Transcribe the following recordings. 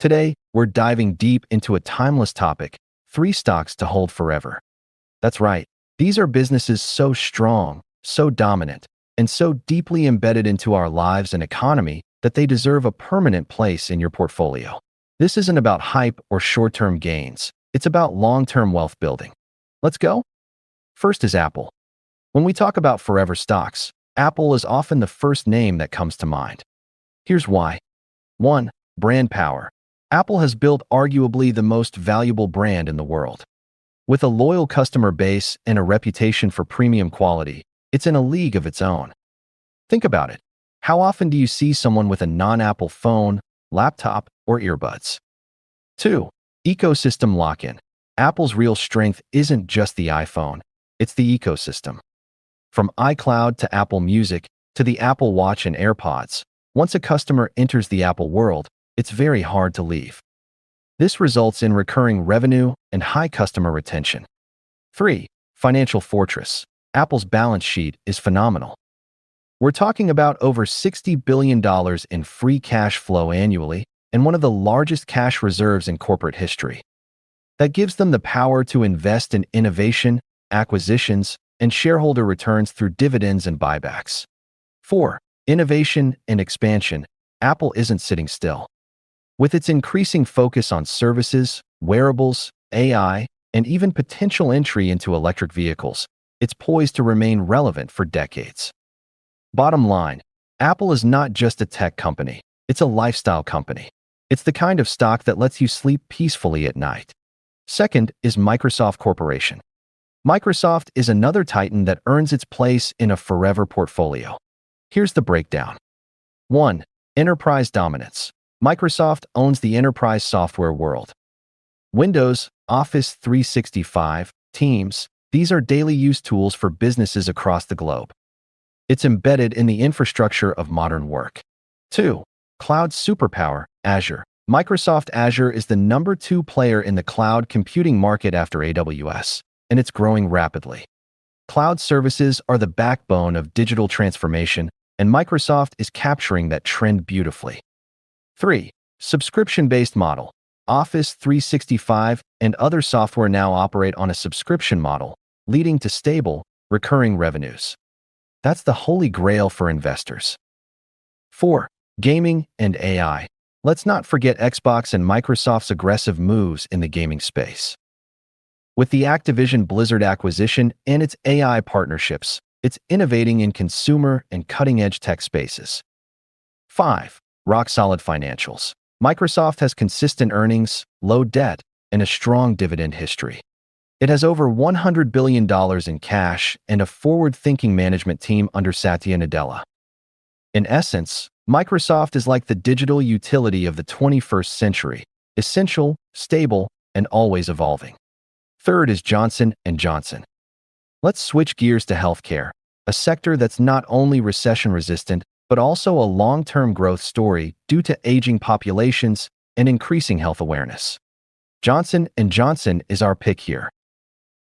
Today, we're diving deep into a timeless topic, three stocks to hold forever. That's right, these are businesses so strong, so dominant, and so deeply embedded into our lives and economy that they deserve a permanent place in your portfolio. This isn't about hype or short-term gains. It's about long-term wealth building. Let's go. First is Apple. When we talk about forever stocks, Apple is often the first name that comes to mind. Here's why. 1. Brand power. Apple has built arguably the most valuable brand in the world. With a loyal customer base and a reputation for premium quality, it's in a league of its own. Think about it. How often do you see someone with a non-Apple phone, laptop, or earbuds? 2. Ecosystem lock-in. Apple's real strength isn't just the iPhone, it's the ecosystem. From iCloud to Apple Music to the Apple Watch and AirPods, once a customer enters the Apple world, it's very hard to leave. This results in recurring revenue and high customer retention. 3. Financial fortress. Apple's balance sheet is phenomenal. We're talking about over $60 billion in free cash flow annually and one of the largest cash reserves in corporate history. That gives them the power to invest in innovation, acquisitions, and shareholder returns through dividends and buybacks. 4. Innovation and expansion. Apple isn't sitting still. With its increasing focus on services, wearables, AI, and even potential entry into electric vehicles, it's poised to remain relevant for decades. Bottom line, Apple is not just a tech company, it's a lifestyle company. It's the kind of stock that lets you sleep peacefully at night. Second is Microsoft Corporation. Microsoft is another titan that earns its place in a forever portfolio. Here's the breakdown. 1. Enterprise dominance. Microsoft owns the enterprise software world. Windows, Office 365, Teams, these are daily use tools for businesses across the globe. It's embedded in the infrastructure of modern work. 2. Cloud superpower, Azure. Microsoft Azure is the number 2 player in the cloud computing market after AWS, and it's growing rapidly. Cloud services are the backbone of digital transformation, and Microsoft is capturing that trend beautifully. 3. Subscription-based model. Office 365 and other software now operate on a subscription model, leading to stable, recurring revenues. That's the holy grail for investors. 4. Gaming and AI. Let's not forget Xbox and Microsoft's aggressive moves in the gaming space. With the Activision Blizzard acquisition and its AI partnerships, it's innovating in consumer and cutting-edge tech spaces. 5. Rock-solid financials. Microsoft has consistent earnings, low debt, and a strong dividend history. It has over $100 billion in cash and a forward-thinking management team under Satya Nadella. In essence, Microsoft is like the digital utility of the 21st century, essential, stable, and always evolving. Third is Johnson & Johnson. Let's switch gears to healthcare, a sector that's not only recession-resistant, but also a long-term growth story due to aging populations and increasing health awareness. Johnson & Johnson is our pick here.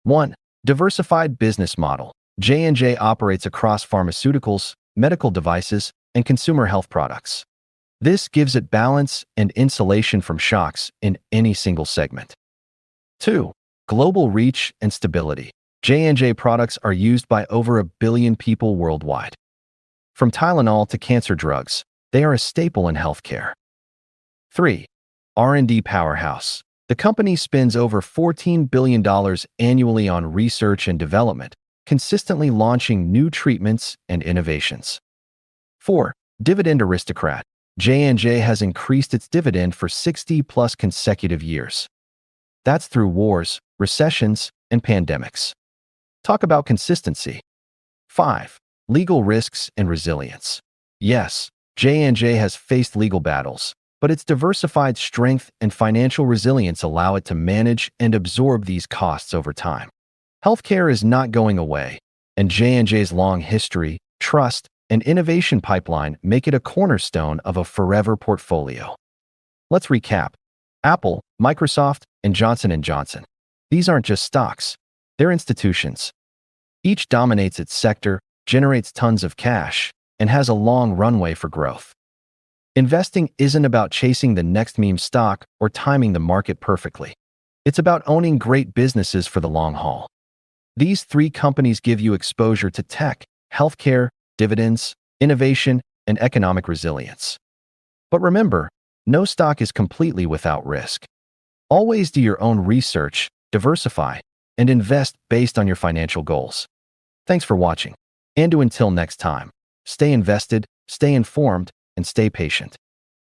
1. Diversified business model. J&J operates across pharmaceuticals, medical devices, and consumer health products. This gives it balance and insulation from shocks in any single segment. 2. Global reach and stability. J&J products are used by over 1 billion people worldwide. From Tylenol to cancer drugs, they are a staple in healthcare. 3. R&D powerhouse. The company spends over $14 billion annually on research and development, consistently launching new treatments and innovations. 4. Dividend aristocrat. J&J has increased its dividend for 60-plus consecutive years. That's through wars, recessions, and pandemics. Talk about consistency. 5. Legal risks and resilience. Yes, J&J has faced legal battles, but its diversified strength and financial resilience allow it to manage and absorb these costs over time. Healthcare is not going away, and J&J's long history, trust, and innovation pipeline make it a cornerstone of a forever portfolio. Let's recap. Apple, Microsoft, and Johnson & Johnson. These aren't just stocks, they're institutions. Each dominates its sector, generates tons of cash, and has a long runway for growth. Investing isn't about chasing the next meme stock or timing the market perfectly. It's about owning great businesses for the long haul. These three companies give you exposure to tech, healthcare, dividends, innovation, and economic resilience. But remember, no stock is completely without risk. Always do your own research, diversify, and invest based on your financial goals. Thanks for watching. And until next time, stay invested, stay informed, and stay patient.